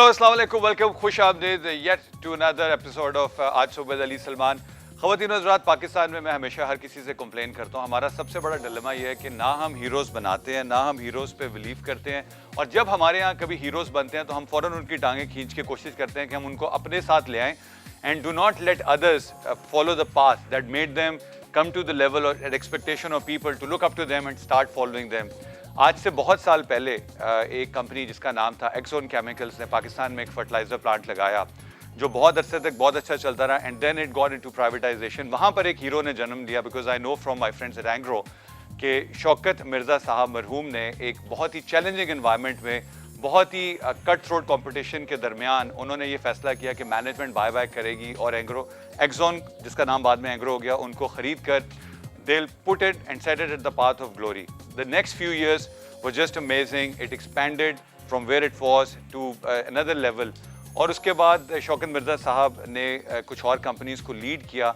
अस्सलाम वालेकुम, वेलकम, खुश आमदीद yet to another episode of आज सुबह विद अली सलमान। ख़वातीन हज़रात, पाकिस्तान में मैं हमेशा हर किसी से कंप्लेन करता हूँ, हमारा सबसे बड़ा डिलेमा ये है कि ना हम हीरोज़ बनाते हैं, ना हम हीरोज़ पे बिलीव करते हैं, और जब हमारे यहाँ कभी हीरोज़ बनते हैं तो हम फ़ौरन उनकी टांगें खींच के कोशिश करते हैं कि हम उनको अपने साथ ले आएँ and do not let others follow the path that made them come to the level or expectation of people to look up to them and start following them. आज से बहुत साल पहले एक कंपनी जिसका नाम था एक्सोन केमिकल्स ने पाकिस्तान में एक फर्टिलाइजर प्लांट लगाया जो बहुत अरसे तक बहुत अच्छा चलता रहा and then it got into privatisation. वहाँ पर एक हीरो ने जन्म लिया, because I know from my friends at Engro कि शौकत मिर्ज़ा साहब मरहूम ने एक बहुत ही चैलेंजिंग इन्वायरमेंट में, बहुत ही कट थ्रोट कंपटीशन के दरमियान उन्होंने ये फैसला किया कि मैनेजमेंट बाय बैक करेगी और एक्सोन जिसका नाम बाद में एंग्रो हो गया, उनको ख़रीद कर they'll put it and set it at the path of glory. The next few years were just amazing. It expanded from where it was to another level. और उसके बाद शौकत मिर्ज़ा साहब ने कुछ और कंपनीज़ को लीड किया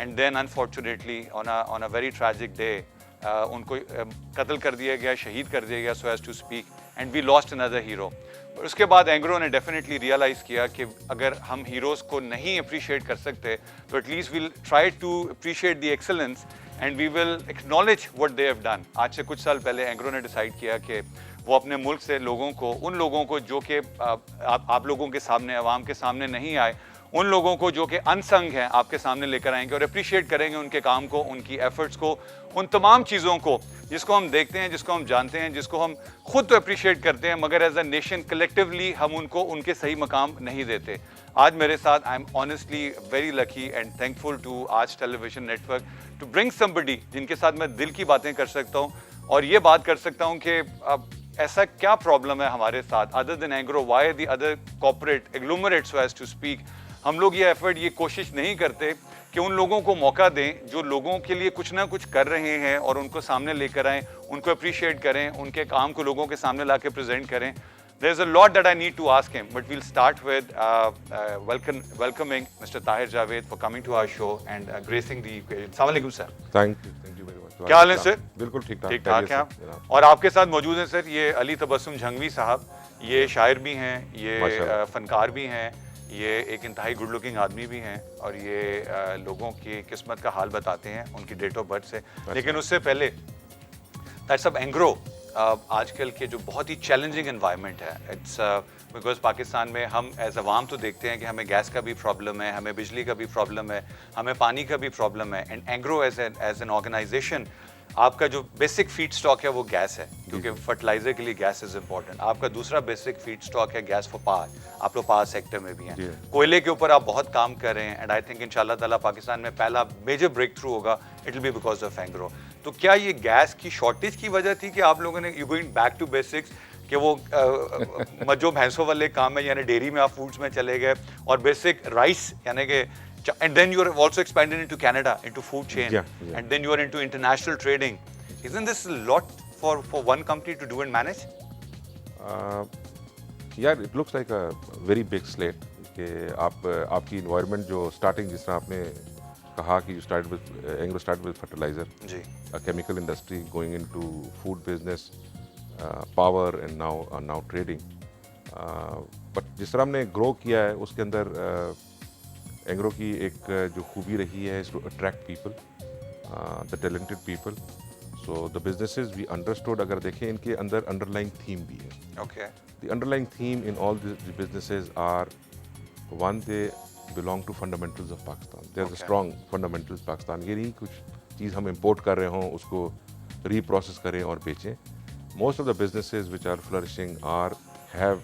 and then unfortunately on a very tragic day उनको कत्ल कर दिया गया, शहीद कर दिया गया, so as to speak, and we lost another hero. उसके बाद एंग्रो ने डेफिनेटली रियलाइज़ किया कि अगर हम हीरोज़ को नहीं अप्रिशिएट कर सकते तो at least we'll try to appreciate the excellence and we will acknowledge what they have done. आज से कुछ साल पहले एंग्रो ने डिसाइड किया कि वो अपने मुल्क से लोगों को, उन लोगों को जो कि आप लोगों के सामने, आवाम के सामने नहीं आए, उन लोगों को जो कि अनसंग हैं आपके सामने लेकर आएंगे और अप्रिशिएट करेंगे उनके काम को, उनकी एफर्ट्स को, उन तमाम चीज़ों को जिसको हम देखते हैं, जिसको हम जानते हैं, जिसको हम खुद तो अप्रिशिएट करते हैं मगर एज अ नेशन कलेक्टिवली हम उनको उनके सही मकाम नहीं देते। आज मेरे साथ I am honestly very lucky and thankful to आज television network to bring somebody जिनके साथ मैं दिल की बातें कर सकता हूँ और ये बात कर सकता हूँ कि अब ऐसा क्या प्रॉब्लम है हमारे साथ other than Engro, why the other corporate agglomerate so as to speak. हम लोग ये एफर्ट, ये कोशिश नहीं करते कि उन लोगों को मौका दें जो लोगों के लिए कुछ ना कुछ कर रहे हैं और उनको सामने लेकर आएँ, उनको अप्रिशिएट करें, उनके काम को लोगों के सामने ला के प्रेजेंट करें। There is a lot that I need to ask him, but we'll start with welcoming Mr. Tahir Javed for coming to our show and gracing the occasion. Assalamu alaikum sir. Thank you very much. क्या हाल है sir? बिल्कुल ठीक ठाक हैं आप। और आपके साथ मौजूद हैं सर ये अली तबस्सुम जंगवी साहब। ये शायर भी हैं, ये फनकार भी हैं, ये एक इंतहाई गुड लुकिंग आदमी भी हैं और ये लोगों की किस्मत का हाल बताते हैं उनकी डेट ऑफ बर्थ से। लेकिन उससे पहले दैट्स सब एंग्रो आजकल के जो बहुत ही चैलेंजिंग एनवायरनमेंट है, इट्स बिकॉज पाकिस्तान में हम एज अवाम तो देखते हैं कि हमें गैस का भी प्रॉब्लम है, हमें बिजली का भी प्रॉब्लम है, हमें पानी का भी प्रॉब्लम है, and Engro as an organisation आपका जो बेसिक फीड स्टॉक है वो गैस है, क्योंकि फर्टिलाइजर के लिए गैस इज इंपॉर्टेंट। आपका दूसरा बेसिक फीड स्टॉक है गैस फॉर पावर, आप लोग पावर सेक्टर में भी हैं, कोयले के ऊपर आप बहुत काम कर रहे हैं एंड आई थिंक इंशाल्लाह ताला पाकिस्तान में पहला मेजर ब्रेक थ्रू होगा, it will be because of Engro. तो क्या ये गैस की शॉर्टेज की वजह थी कि आप लोगों ने you going back to basics कि वो जो भैंसों वाले काम है यानी डेयरी में आप फूड्स में चले गए और बेसिक राइस यानी कि, and then you are also expanded into Canada into food chain, and then you are into international trading. Isn't this a lot for one company to do and manage? Yeah, it looks like a very big slate कि आपकी environment जो starting जिस तरह आपने कहा कि you started with Anglo started with fertilizer, ji, a chemical industry going into food business, power and now trading. But जिस तरह हमने grow किया है उसके अंदर एंग्रो की एक जो खूबी रही है is to attract people, the talented people. So the businesses we understood, अगर देखें इनके अंदर अंडरलाइंग थीम भी है। Okay, the underlying theme in all the businesses are one, they belong to fundamentals of Pakistan, there is a strong fundamentals Pakistan. ये नहीं कुछ चीज़ हम इंपोर्ट कर रहे हों उसको रीप्रोसेस करें और बेचें। Most of the businesses which are flourishing are have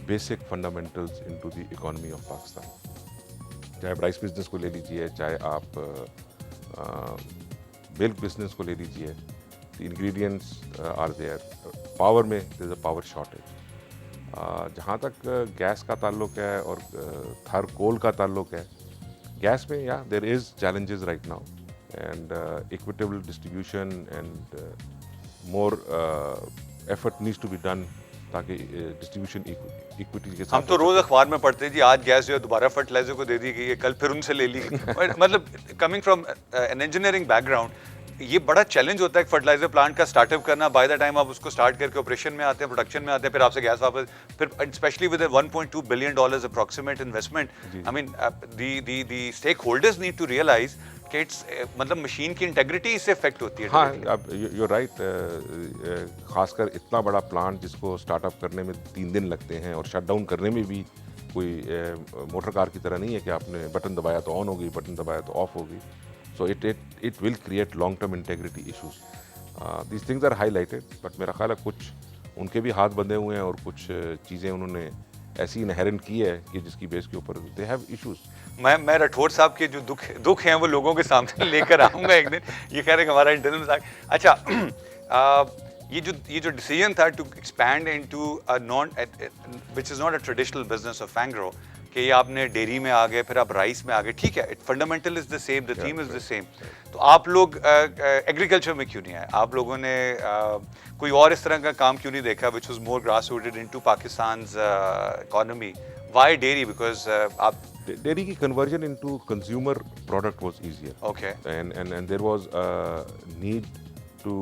basic fundamentals into the economy of Pakistan. चाहे आप राइस बिजनेस को ले लीजिए, चाहे आप मिल्क बिजनेस को ले लीजिए, the ingredients are there. Power में there is a power shortage. जहाँ तक गैस का ताल्लुक है और थर कोल का ताल्लुक है, गैस में या there is challenges right now and equitable distribution and more effort needs to be done ताकि डिस्ट्रीब्यूशन इक्विटी के साथ। हम तो रोज अखबार में पढ़ते हैं जी आज गैस जो है दोबारा फर्टिलाइजर को दे दी गई है, कल फिर उनसे ले ली। मतलब coming from an engineering background, ये बड़ा चैलेंज होता है फर्टिलाइजर प्लांट का स्टार्टअप करना। बाय द टाइम आप उसको स्टार्ट करके ऑपरेशन में आते हैं, प्रोडक्शन में आते हैं, फिर आपसे गैस वापस, फिर specially with $1.2 billion approximate investment, I mean the stakeholders need to realise कि इट्स मतलब मशीन की इंटेग्रिटी इससे इफेक्ट होती है। हाँ, अब यू राइट, खासकर इतना बड़ा प्लांट जिसको स्टार्टअप करने में 3 दिन लगते हैं और शट डाउन करने में भी कोई मोटर कार की तरह नहीं है कि आपने बटन दबाया तो ऑन होगी, बटन दबाया तो ऑफ होगी। So it will create long term integrity issues. These things are highlighted, but मेरा ख्याल है कुछ उनके भी हाथ बंधे हुए हैं और कुछ चीज़ें उन्होंने ऐसी इनहेरेंट की है कि जिसकी बेस के ऊपर दे हैव इश्यूज। मैं राठौर साहब के जो दुख हैं वो लोगों के सामने लेकर आऊंगा एक दिन। ये कह रहे हैं हमारा इंटरनल। अच्छा, ये जो डिसीजन था to expand into a non which is not a traditional business of फैंग्रो, कि ये आपने डेयरी में आ गए, फिर आप राइस में आ गए, ठीक है, it fundamental is the same, the theme is the same. तो आप लोग एग्रीकल्चर में क्यों नहीं आए? आप लोगों ने कोई और इस तरह का काम क्यों नहीं देखा which was more grass rooted into Pakistan's economy? Why dairy? Because आप Dairy की conversion into consumer product was easier. Okay. And there was a need to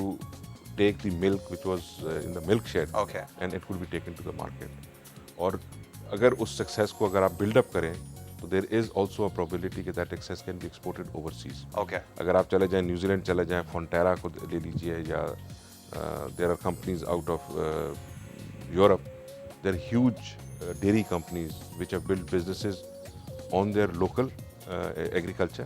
take the milk which was in the milk shed. Okay. And it could be taken to the market. और अगर उस success को अगर आप build up करें तो there is also a probability कि that success can be exported overseas. Okay. अगर आप चले जाएं न्यूजीलैंड चले जाएं, Fonterra को ले लीजिए, या there are companies out of Europe. There are huge dairy companies which have built businesses on their local agriculture,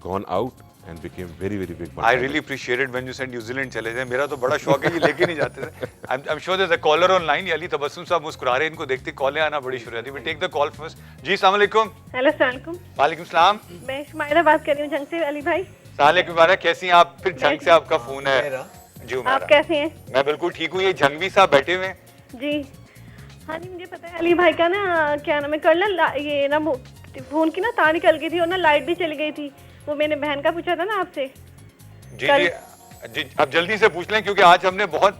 gone out and became very big. I really appreciated when you said New Zealand चले जाए। मेरा तो बड़ा शौक है, ये लेके नहीं जाते थे। I'm sure there's a caller online। ये अली तबस्सुम साहब मुस्कुरा रहे हैं, इनको देखते कॉलें आना बड़ी शुरू होती है। We take the call first। जी अस्सलाम वालेकुम। हेलो अस्सलाम वालेकुम। वालेकुम सलाम। मैं शुमाइरा बात कर रही हूँ जंग से। अली भाई साले के बारे कैसी हैं आप? फिर जंग से आपका फोन है जी। आप कैसे हैं? मैं बिल्कुल ठीक हूँ। ये जंगवी साहब बैठे हुए हैं जी। हाँ जी, मुझे पता है अली भाई का ना क्या नाम है, कल ना ये ना फोन की ना तार निकल गई थी और ना लाइट भी चली गई थी। वो मैंने बहन का पूछा था ना आपसे। जी जी, अब जल्दी से पूछ लें क्योंकि आज हमने बहुत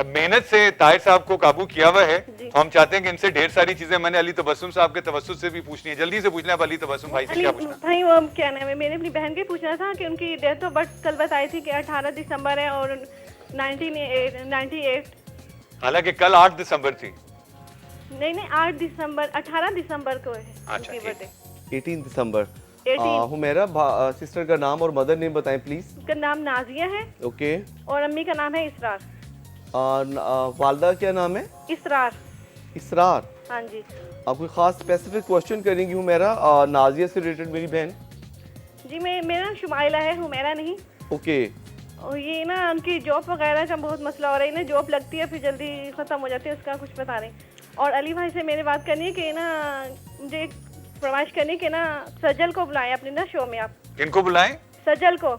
मेहनत से ताहिर साहब को काबू किया हुआ है, तो हम चाहते हैं कि इनसे ढेर सारी चीजें मैंने अली तबस्सुम साहब के तवस्सुत से भी पूछनी है। जल्दी से पूछ लें आप अली तबस्सुम भाई से क्या पूछना भाई। वो क्या नाम है, मैंने अपनी बहन के पूछना था कि उनकी डेट ऑफ बर्थ कल बताई थी कि 18 दिसंबर है और 1998। हालांकि कल 8 दिसंबर थी। नहीं 8 दिसंबर, 18 दिसंबर को है अच्छा, उनकी बर्थडे। 18 दिसंबर। 18। हुमैरा सिस्टर का नाम और मदर नेम बताएं प्लीज। उसका नाम नाजिया है। ओके। और अम्मी का नाम है इसरार। वालदा क्या नाम है? इसरार। इसरार। हाँ जी। आप कोई खास स्पेसिफिक क्वेश्चन करेंगी हुमैरा नाजिया से रिलेटेड मेरी बहन? जी मेरा शुमाइला है, हुमैरा नहीं। ओके। और ये ना उनकी जॉब वगैरह का बहुत मसला हो रहा है ना, जॉब लगती है फिर जल्दी ख़त्म हो जाती है, उसका कुछ बता रहे। और अली भाई से मेरी बात करनी है कि ना मुझे एक फरमाइश करनी है कि ना सजल को बुलाएं अपने ना शो में। आप इनको बुलाएं? सजल को।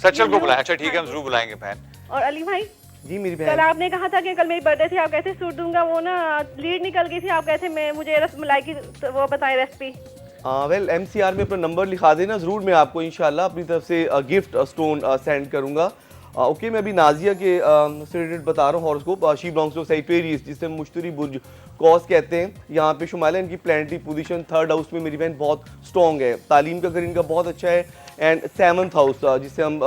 सजल को बुलाएं। अच्छा ठीक है, हम जरूर बुलाएंगे बहन। और अली भाई जी मेरी कल बहन, आपने कहा था कि कल मेरी बर्थडे थी, आप कहते सूट दूंगा, वो ना लीड निकल गई थी, आप कहते मैं मुझे रसमलाई की वो बताएं रेसिपी। वेल MCR में अपना नंबर लिखा देना, ज़रूर मैं आपको इंशाल्लाह अपनी तरफ से गिफ्ट स्टोन सेंड करूँगा। ओके, मैं अभी नाजिया के से रिलेटेड बता रहा हूँ horoscope. She belongs to Sagittarius, जिसे मुश्तरी बुर्ज कॉस कहते हैं। यहाँ पे शुमाइला इनकी प्लानिटरी पोजीशन 3rd हाउस में मेरी बहन बहुत स्ट्रॉन्ग है। तालीम का घर इनका बहुत अच्छा है। एंड 7th हाउस जिसे हम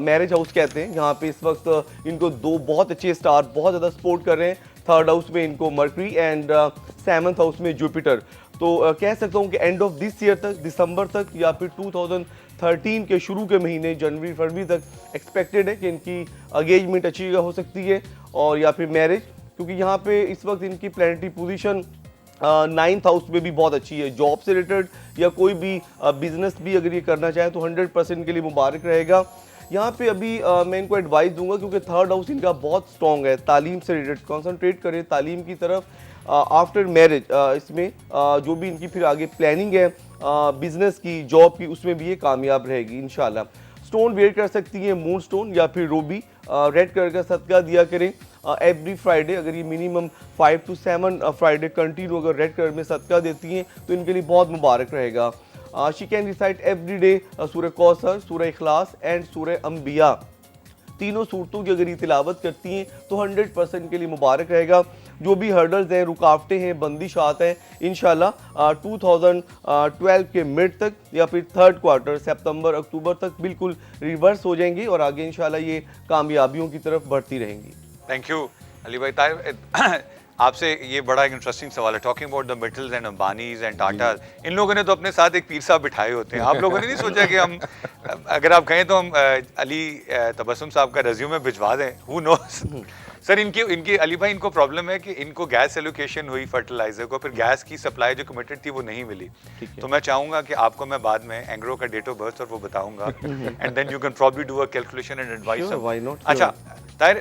मैरिज हाउस कहते हैं, यहाँ पे इस वक्त इनको 2 बहुत अच्छे स्टार बहुत ज़्यादा सपोर्ट कर रहे हैं। 3rd हाउस में इनको मर्करी एंड 7th हाउस में जुपिटर। तो कह सकता हूँ कि एंड ऑफ दिस ईयर तक, दिसंबर तक या फिर 2013 के शुरू के महीने जनवरी फरवरी तक एक्सपेक्टेड है कि इनकी एंगेजमेंट अच्छी हो सकती है और या फिर मैरिज, क्योंकि यहाँ पे इस वक्त इनकी प्लानिटरी पोजीशन 9th हाउस में भी बहुत अच्छी है। जॉब से रिलेटेड या कोई भी बिजनेस भी अगर ये करना चाहे तो 100% के लिए मुबारक रहेगा। यहाँ पे अभी मैं इनको एडवाइस दूंगा क्योंकि 3rd हाउस इनका बहुत स्ट्रॉन्ग है। तालीम से रिलेटेड कॉन्सनट्रेट करें तालीम की तरफ। आफ्टर मैरिज इसमें जो भी इनकी फिर आगे प्लानिंग है बिजनेस की, जॉब की, उसमें भी ये कामयाब रहेगी इंशाल्लाह। स्टोन वेयर कर सकती हैं मून स्टोन या फिर रूबी। रेड कलर का सदका दिया करें एवरी फ्राइडे। अगर ये मिनिमम 5 to 7 फ्राइडे कंटिन्यू अगर रेड कलर में सदका देती हैं तो इनके लिए बहुत मुबारक रहेगा। She can recite every day सूरह कौसर, सूरह इखलास एंड सूरह अंबिया। तीनों सूरतों की अगर ये तिलावत करती हैं तो 100% के लिए मुबारक रहेगा। जो भी हर्डल्स हैं, रुकावटें हैं, बंदिशात हैं, इंशाल्लाह 2012 के मिड तक या फिर थर्ड क्वार्टर सितंबर अक्टूबर तक बिल्कुल रिवर्स हो जाएंगी और आगे इंशाल्लाह ये कामयाबियों की तरफ बढ़ती रहेंगी। थैंक यू अली भाई। ताहिर, आपसे ये बड़ा एक इंटरेस्टिंग सवाल है, talking about the Mittals and Ambanis and Tatas. इन लोगों ने तो अपने साथ एक पीर साहब बिठाए होते हैं, आप लोगों ने नहीं सोचा कि हम अगर आप कहें तो हम अली तबस्सुम साहब का रेज्यूमे भिजवा दें, हु नोस। सर इनकी अली भाई, इनको प्रॉब्लम है कि इनको गैस एलोकेशन हुई फर्टिलाइजर को, फिर गैस की सप्लाई जो कमिटेड थी वो नहीं मिली। तो मैं चाहूंगा कि आपको मैं बाद में एंग्रो का डेट ऑफ बर्थ और वो बताऊंगा and then you can probably do a calculation and advice. Why not. अच्छा ताहिर,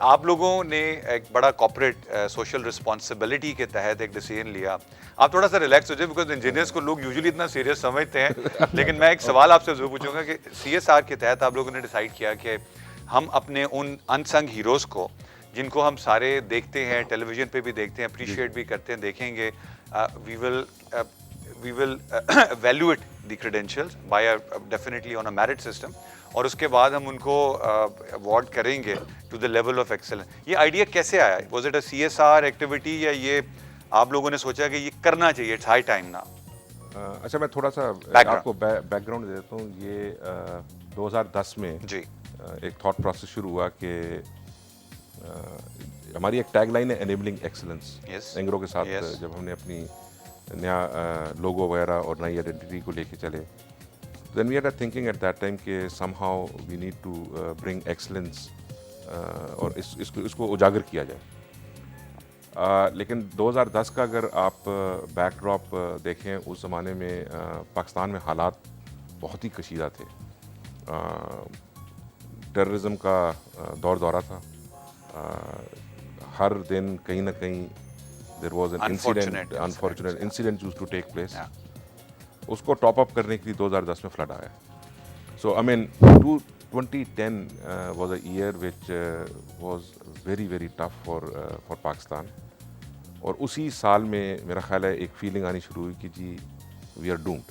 आप लोगों ने एक बड़ा कॉर्पोरेट सोशल रिस्पॉन्सिबिलिटी के तहत एक डिसीजन लिया। आप थोड़ा सा रिलैक्स हो जाए, बिकॉज इंजीनियर्स को लोग यूजुअली इतना सीरियस समझते हैं, लेकिन मैं एक सवाल आपसे जरूर पूछूंगा कि CSR के तहत आप लोगों ने डिसाइड किया कि हम अपने उन अनसंग हीरोज़ को, जिनको हम सारे देखते हैं, टेलीविजन पे भी देखते हैं, अप्रिशिएट भी करते हैं, देखेंगे, we will evaluate the credentials by definitely on a merit system, और उसके बाद हम उनको अवार्ड करेंगे to the level of excellence. ये आइडिया कैसे आया? Was it a CSR activity या ये आप लोगों ने सोचा कि ये करना चाहिए, इट्स हाई टाइम ना? अच्छा, मैं थोड़ा सा आपको बैकग्राउंड दे देता हूँ। ये 2010 में जी एक थॉट प्रोसेस शुरू हुआ कि हमारी एक टैगलाइन है एनेबलिंग एक्सीलेंस। Yes. एंग्रो के साथ Yes. जब हमने अपनी नया लोगो वगैरह और नई आइडेंटिटी को लेके चले, then we are thinking at that time कि somehow we need to bring excellence और इसको उजागर किया जाए। लेकिन 2010 का अगर आप बैकड्रॉप देखें, उस ज़माने में पाकिस्तान में हालात बहुत ही कशीदा थे। टेररिज्म का दौरा था। हर दिन कहीं ना कहीं there was an incident, unfortunate incident used to take place. उसको टॉप अप करने के लिए 2010 में फ्लड आया। So I mean 2010 was a year which was very very tough for Pakistan. और उसी साल में मेरा ख्याल है एक फीलिंग आनी शुरू हुई कि जी वी आर डूम्ड,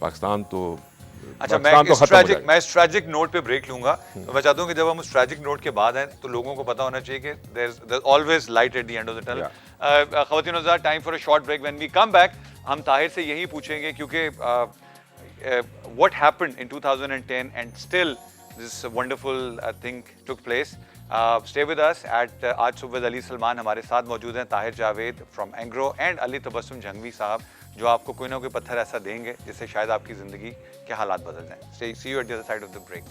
पाकिस्तान तो अच्छा, मैं इस ट्रैजिक नोट पे ब्रेक लूंगा। तो मैं चाहता हूँ कि जब हम उस ट्रैजिक नोट के बाद हैं तो लोगों को पता होना चाहिए कि there's always light at the end of the tunnel. ख़वातीन हज़रात, time for a short break. When we come back हम ताहिर से यही पूछेंगे, क्योंकि what happened in 2010 and still this wonderful thing took place. Stay with us at आज सुबह with Ali Salman. हमारे साथ मौजूद हैं ताहिर जावेद फ्रॉम एंग्रो एंड अली तबस्सुम जंगवी साहब, जो आपको कोई ना कोई पत्थर ऐसा देंगे जिससे शायद आपकी ज़िंदगी के हालात बदल जाएं। See you at the other side of the break.